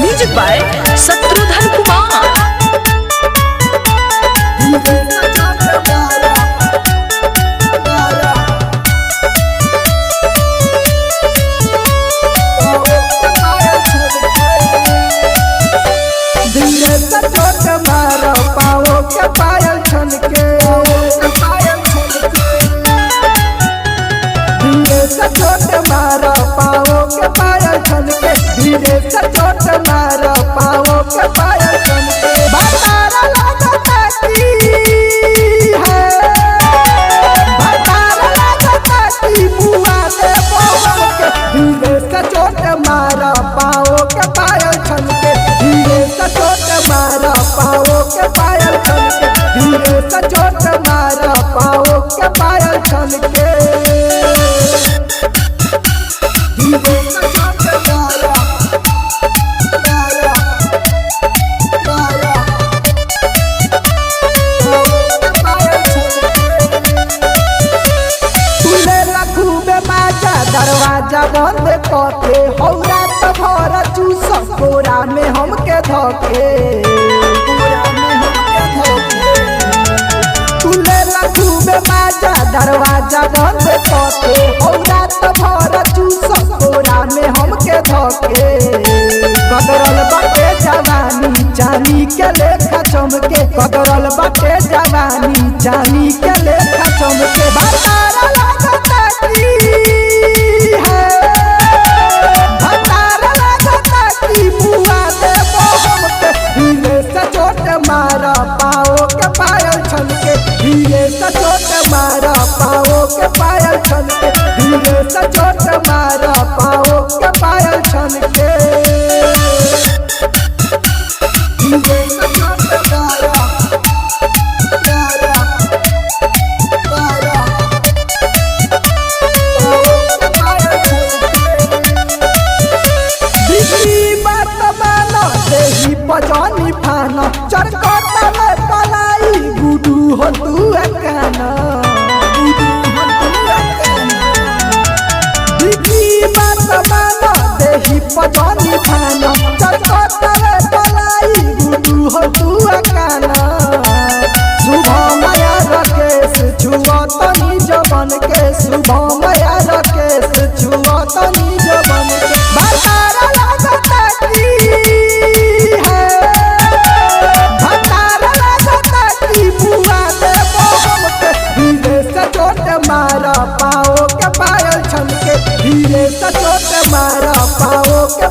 Music by Shatrughan Kumar. पाओ के पायल छन के धीरे से चोट मारो पाओ के पायल छन के धीरे से चोट मारो पाओ के पायल छन के भतारा लगता की है भतारा लगता की बुआ दे बोल के धीरे से चोट मारो पाओ के पायल छन के धीरे से चोट मारो पाओ के पायल छन के धीरे से चोट मारो पाओ के पायल छन के धीरे से चोट मारो दरवाजा बंद करके हौरा तो भर चूस कोरा में हमके धोके तुले रखू में बाजा दरवाजा बंद करके हौरा तो भर चूस कोरा में हमके धोके कदरल बाटे जवानी चांदी के लेखा चमके कदरल बाटे जवानी चांदी के लेखा चमके भतारा लगता की मारा पाओ के पायल छन के धीरे से चोट मारा पाओ के पायल छन के धीरे से चोट मारा पाओ के पायल छन के धीरे से चोट मारा पजानी फाना चरकता में पलाई गुडू हो तू अकाना दिखी बात माना देही पजानी फाना चरकता में पलाई गुडू हो तू अकाना सुबह माया रकेश छुआ तनी जबन के सुबह माया रकेश छुआ तनी जबन के भतारा लगता की मारा पाओ के पायल छन के धीरे से चोट मारा पाओ के